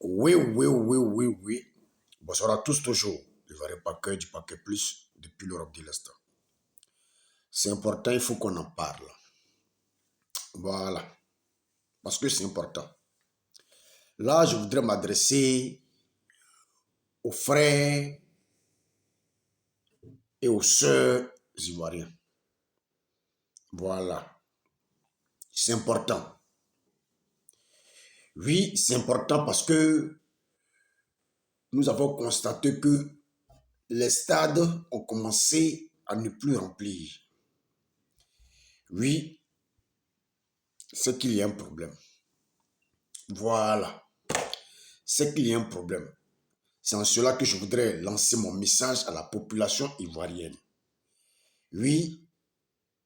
Oui, oui, oui, oui, oui. Bonsoir à tous toujours. Le vrai paquet du paquet plus depuis l'Europe de l'Est. C'est important, il faut qu'on en parle. Voilà. Parce que c'est important. Là, je voudrais m'adresser aux frères et aux sœurs ivoiriens. Voilà. C'est important. Oui, c'est important parce que nous avons constaté que les stades ont commencé à ne plus remplir. Oui, c'est qu'il y a un problème. Voilà. C'est qu'il y a un problème. C'est en cela que je voudrais lancer mon message à la population ivoirienne. Oui,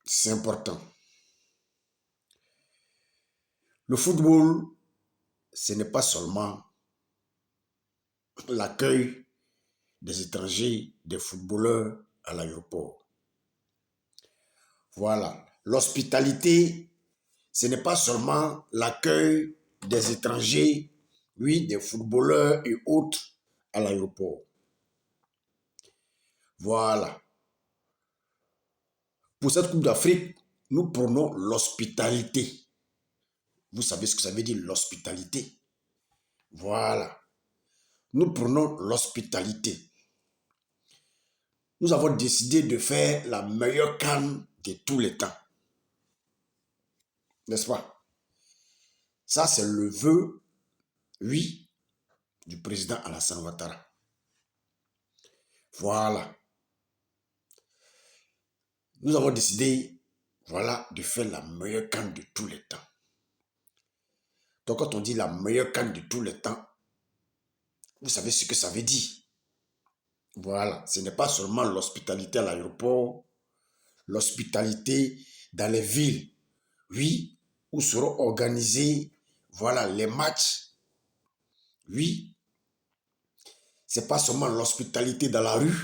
c'est important. Le football, ce n'est pas seulement l'accueil des étrangers, des footballeurs à l'aéroport. Voilà. L'hospitalité, ce n'est pas seulement l'accueil des étrangers, oui, des footballeurs et autres à l'aéroport. Voilà. Pour cette Coupe d'Afrique, nous prenons l'hospitalité. Vous savez ce que ça veut dire, l'hospitalité. Voilà. Nous prenons l'hospitalité. Nous avons décidé de faire la meilleure CAN de tous les temps. N'est-ce pas? Ça, c'est le vœu, oui, du président Alassane Ouattara. Voilà. Nous avons décidé, voilà, de faire la meilleure CAN de tous les temps. Donc, quand on dit la meilleure CAN de tous les temps, vous savez ce que ça veut dire. Voilà. Ce n'est pas seulement l'hospitalité à l'aéroport, l'hospitalité dans les villes, oui, où seront organisés, voilà, les matchs. Oui, c'est pas seulement l'hospitalité dans la rue,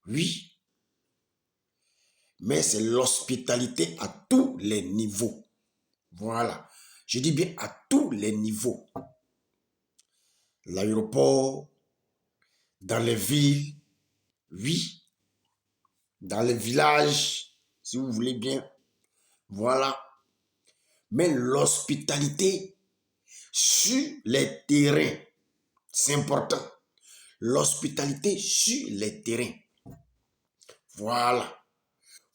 oui, mais c'est l'hospitalité à tous les niveaux. Voilà, je dis bien à tous les niveaux. L'aéroport, dans les villes, oui, dans les villages, si vous voulez bien, voilà. Mais l'hospitalité sur les terrains, c'est important. L'hospitalité sur les terrains. Voilà.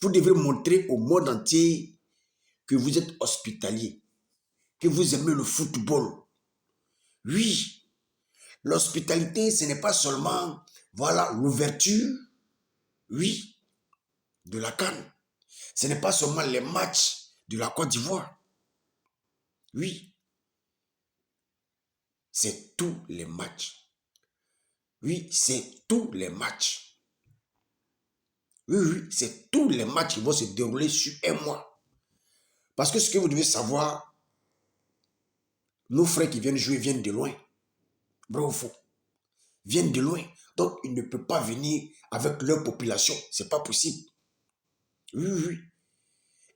Vous devez montrer au monde entier que vous êtes hospitalier, que vous aimez le football. Oui, l'hospitalité, ce n'est pas seulement, voilà, l'ouverture, oui, de la CAN. Ce n'est pas seulement les matchs de la Côte d'Ivoire. Oui, c'est tous les matchs. Oui, c'est tous les matchs. Oui, oui, c'est tous les matchs qui vont se dérouler sur un mois. Parce que ce que vous devez savoir, nos frères qui viennent jouer viennent de loin. Bravo. Viennent de loin. Donc, ils ne peuvent pas venir avec leur population. Ce n'est pas possible. Oui, oui, oui.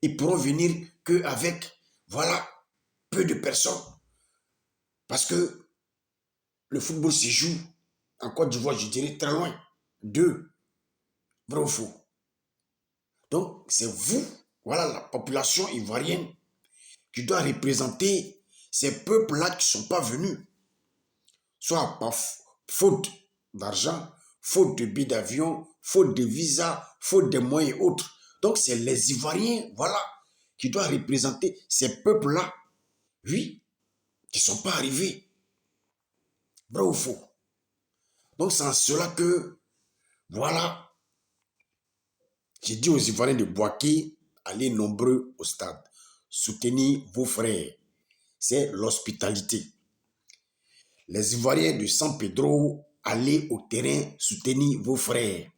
Ils pourront venir qu'avec, voilà, peu de personnes. Parce que le football se joue en Côte d'Ivoire, je dirais, très loin. Deux. Vrai ou faux? Donc, c'est vous, voilà, la population ivoirienne, qui doit représenter ces peuples-là qui ne sont pas venus. Soit par faute d'argent, faute de billets d'avion, faute de visa, faute de moyens et autres. Donc, c'est les Ivoiriens, voilà, qui doivent représenter ces peuples-là, oui, qui ne sont pas arrivés. Vrai ou faux? Donc, c'est en cela que, voilà, j'ai dit aux Ivoiriens de Boaké, allez nombreux au stade. Soutenez vos frères. C'est l'hospitalité. Les Ivoiriens de San Pedro, allez au terrain, soutenez vos frères.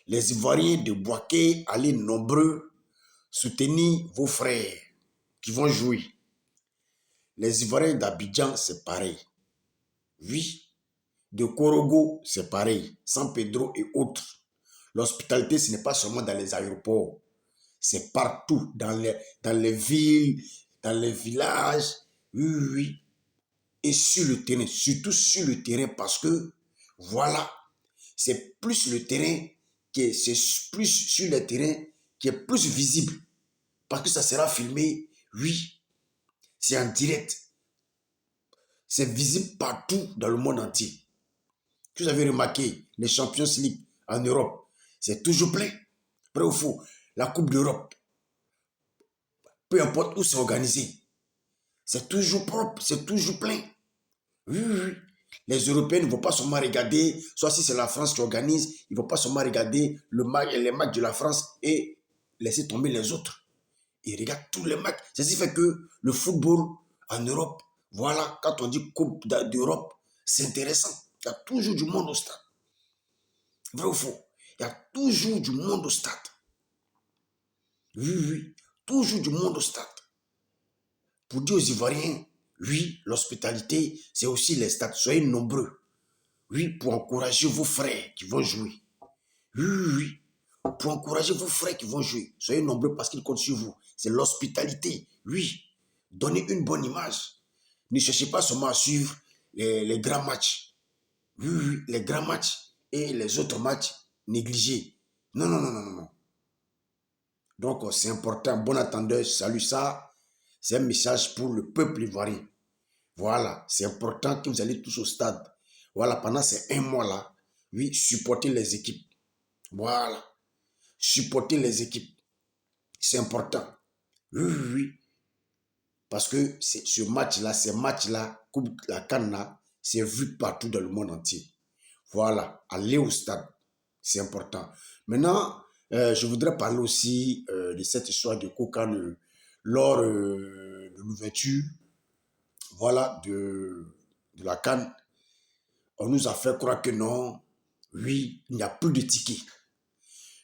Les Ivoiriens de Boaké, allez nombreux, soutenez vos frères qui vont jouer. Les Ivoiriens d'Abidjan, c'est pareil. Oui. De Korogo, c'est pareil. San Pedro et autres. L'hospitalité, ce n'est pas seulement dans les aéroports. C'est partout, dans les villes, dans les villages. Oui, oui, oui. et sur le terrain, surtout sur le terrain parce que, voilà, c'est plus le terrain c'est plus sur le terrain qui est plus visible parce que ça sera filmé, oui, c'est en direct, c'est visible partout dans le monde entier. Vous avez remarqué, les Champions League en Europe, c'est toujours plein. Vrai ou faux? La Coupe d'Europe, peu importe où c'est organisé, c'est toujours propre, c'est toujours plein. Oui, oui, oui. Les Européens ne vont pas seulement regarder, soit si c'est la France qui organise, ils ne vont pas seulement regarder les matchs de la France et laisser tomber les autres. Ils regardent tous les matchs. C'est ce qui fait que le football en Europe, voilà, quand on dit Coupe d'Europe, c'est intéressant. Il y a toujours du monde au stade. Vrai ou faux? Il y a toujours du monde au stade. Oui, oui, toujours du monde au stade. Pour dire aux Ivoiriens, oui, l'hospitalité, c'est aussi les stades. Soyez nombreux. Oui, pour encourager vos frères qui vont jouer. Oui, oui, oui. Pour encourager vos frères qui vont jouer. Soyez nombreux parce qu'ils comptent sur vous. C'est l'hospitalité. Oui. Donnez une bonne image. Ne cherchez pas seulement à suivre les grands matchs. Oui, oui, les grands matchs et les autres matchs négligés. Non, non, non, non, non. Donc, c'est important. Bon attendeur, salut ça. C'est un message pour le peuple ivoirien. Voilà, c'est important que vous allez tous au stade. Voilà, pendant ces un mois-là, oui, supporter les équipes. Voilà, supporter les équipes. C'est important. Oui, oui, oui. Parce que ce match-là, ces matchs-là, Coupe la CAN, c'est vu partout dans le monde entier. Voilà, aller au stade, c'est important. Maintenant, je voudrais parler aussi de cette histoire de Kokan lors de l'ouverture, voilà, de la CAN. On nous a fait croire que non, oui, il n'y a plus de tickets.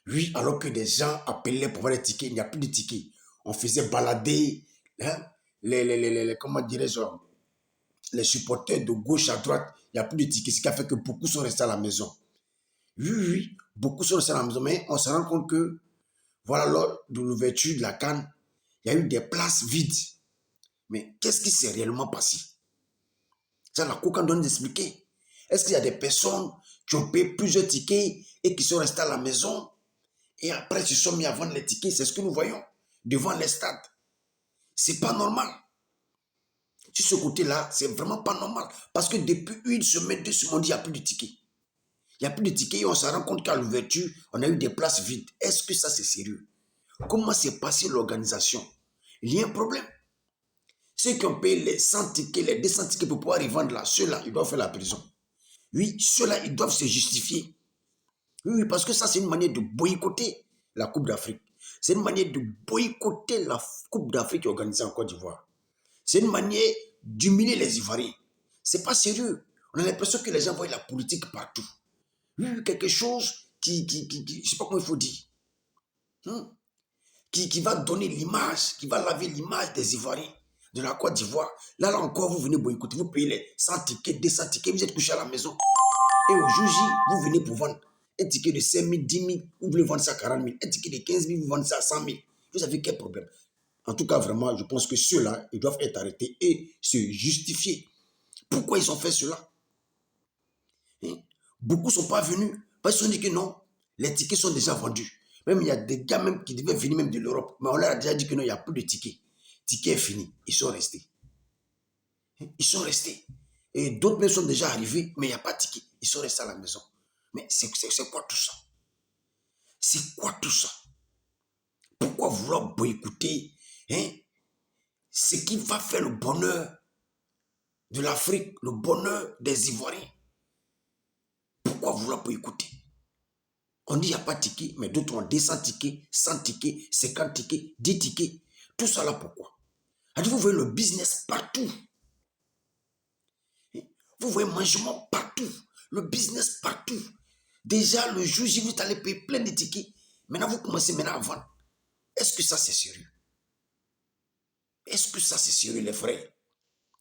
Oui, alors que des gens appelaient pour avoir des tickets, il n'y a plus de tickets. On faisait balader hein, comment dirais-je, les supporters de gauche à droite, il n'y a plus de tickets, ce qui a fait que beaucoup sont restés à la maison. Oui, oui, oui, beaucoup sont restés à la maison, mais on se rend compte que, voilà, lors de l'ouverture de la CAN, il y a eu des places vides. Mais qu'est-ce qui s'est réellement passé? Ça, la Cour doit nous expliquer. Est-ce qu'il y a des personnes qui ont payé plusieurs tickets et qui sont restées à la maison et après ils se sont mis à vendre les tickets? C'est ce que nous voyons devant les stades. C'est pas normal. Sur ce côté-là, c'est vraiment pas normal. Parce que depuis une semaine, 2 semaines, il n'y a plus de tickets. Il n'y a plus de tickets et on se rend compte qu'à l'ouverture, on a eu des places vides. Est-ce que ça, c'est sérieux? Comment s'est passée l'organisation? Il y a un problème. Ceux qui ont payé les 100 tickets, les 200 tickets pour pouvoir revendre là, ceux-là, ils doivent faire la prison. Oui, ceux-là, ils doivent se justifier. Oui, parce que ça, c'est une manière de boycotter la Coupe d'Afrique. C'est une manière de boycotter la Coupe d'Afrique organisée en Côte d'Ivoire. C'est une manière d'humilier les Ivoiriens. C'est pas sérieux. On a l'impression que les gens voient la politique partout. Oui, quelque chose je sais pas comment il faut dire, hein, qui va donner l'image, qui va laver l'image des Ivoiriens de la Côte d'Ivoire. Là encore, vous venez boycotter, vous payez les 100 tickets, 200 tickets, vous êtes couché à la maison. Et au jour J, vous venez pour vendre un ticket de 5 000, 10 000, vous voulez vendre ça à 40 000. Un ticket de 15 000, vous vendez ça à 100 000. Vous avez quel problème? En tout cas, vraiment, je pense que ceux-là, ils doivent être arrêtés et se justifier. Pourquoi ils ont fait cela? Hein? Beaucoup ne sont pas venus parce qu'ils ont dit que non, les tickets sont déjà vendus. Même il y a des gars même qui devaient venir même de l'Europe, mais on leur a déjà dit que non, il n'y a plus de tickets. Ticket est fini. Ils sont restés. Ils sont restés. Et d'autres même sont déjà arrivés, mais il n'y a pas de ticket. Ils sont restés à la maison. Mais c'est quoi tout ça? C'est quoi tout ça? Pourquoi vouloir boycotter hein, ce qui va faire le bonheur de l'Afrique, le bonheur des Ivoiriens? Pourquoi vouloir boycotter? On dit qu'il n'y a pas de ticket, mais d'autres ont 200 tickets, 100 tickets, 50 tickets, 10 tickets. Tout ça là, pourquoi? Vous voyez le business partout. Vous voyez mangement partout. Le business partout. Déjà, le jour J, vous allez payer plein de tickets. Maintenant, vous commencez maintenant à vendre. Est-ce que ça, c'est sérieux? Est-ce que ça, c'est sérieux, les frères?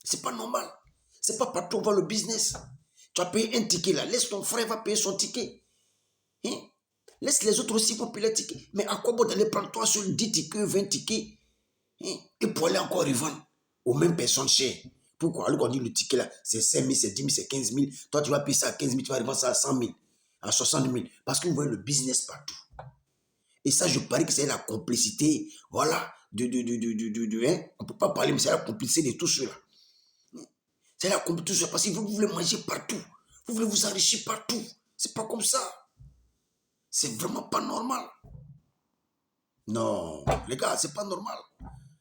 C'est pas normal. C'est pas partout on voit le business. Tu as payé un ticket là. Laisse ton frère va payer son ticket. Hein? Laisse les autres aussi pour payer les tickets. Mais à quoi bon d'aller prendre toi sur 10 tickets, 20 tickets hein? Et pour aller encore revendre aux mêmes personnes chères Pourquoi? Alors qu'on dit le ticket là, c'est 5 000, c'est 10 000, c'est 15 000. Toi, tu vas payer ça à 15 000, tu vas revendre ça à 100 000, à 60 000. Parce que vous voyez le business partout. Et ça, je parie que c'est la complicité, voilà, hein? On ne peut pas parler, mais c'est la complicité de tout cela. C'est la complicité, parce que vous voulez manger partout. Vous voulez vous enrichir partout. C'est pas comme ça. C'est vraiment pas normal. Non, les gars, c'est pas normal.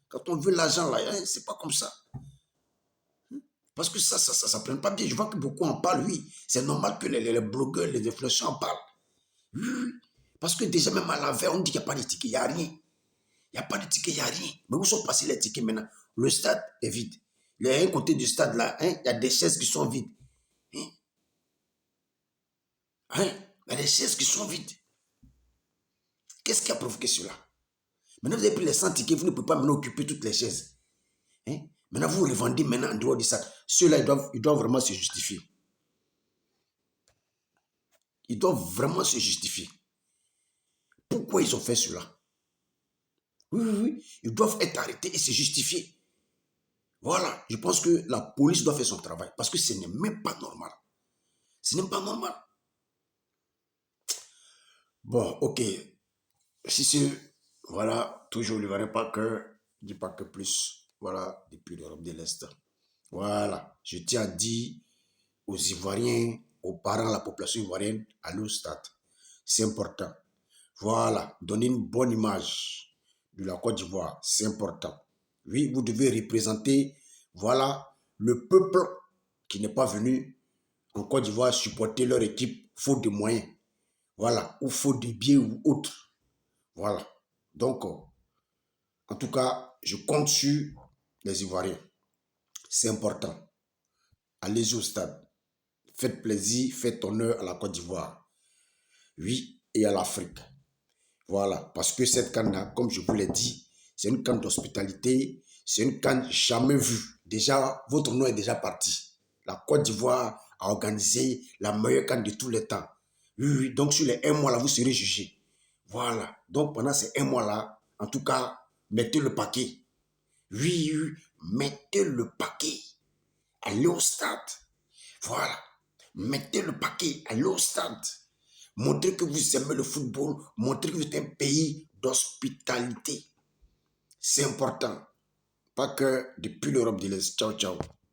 Quand on veut l'argent là, hein, c'est pas comme ça. Parce que ça prend pas bien. Je vois que beaucoup en parlent, oui. C'est normal que les blogueurs, les influenceurs en parlent. Oui, oui. Parce que déjà, même à la veille, on dit qu'il n'y a pas de ticket, il n'y a rien. Il n'y a pas de ticket, il n'y a rien. Mais où sont passés les tickets maintenant? Le stade est vide. Il y a un côté du stade là, hein, il y a des chaises qui sont vides. Hein? Hein? Il y a des chaises qui sont vides. Qu'est-ce qui a provoqué cela? Maintenant, vous avez pris les 100 tickets, vous ne pouvez pas maintenant occuper toutes les chaises. Hein? Maintenant, vous revendez maintenant en dehors de ça. Ceux-là, ils doivent vraiment se justifier. Ils doivent vraiment se justifier. Pourquoi ils ont fait cela? Oui, oui, oui. Ils doivent être arrêtés et se justifier. Voilà. Je pense que la police doit faire son travail. Parce que ce n'est même pas normal. Ce n'est pas normal. Bon, ok. Si c'est... Voilà. Toujours le vrai pas que... Je dis pas que plus. Voilà. Depuis l'Europe de l'Est. Voilà. Je tiens à dire aux Ivoiriens, aux parents, à la population ivoirienne, allez au stade. C'est important. Voilà. Donner une bonne image de la Côte d'Ivoire. C'est important. Oui, vous devez représenter, voilà, le peuple qui n'est pas venu en Côte d'Ivoire supporter leur équipe faute de moyens. Voilà. Ou faute de biens ou autre. Voilà. Donc, en tout cas, je compte sur les Ivoiriens. C'est important. Allez au stade. Faites plaisir, faites honneur à la Côte d'Ivoire. Oui, et à l'Afrique. Voilà, parce que cette canne-là, comme je vous l'ai dit, c'est une canne d'hospitalité, c'est une canne jamais vue. Déjà, votre nom est déjà parti. La Côte d'Ivoire a organisé la meilleure canne de tous les temps. Oui, oui, donc sur les 1 mois là, vous serez jugé. Voilà, donc pendant ces 1 mois là, en tout cas, mettez le paquet. Oui, oui, mettez le paquet. Allez au stade. Voilà. Mettez le paquet, allez au stade. Montrez que vous aimez le football. Montrez que vous êtes un pays d'hospitalité. C'est important. Pas que depuis l'Europe de l'Est. Ciao, ciao.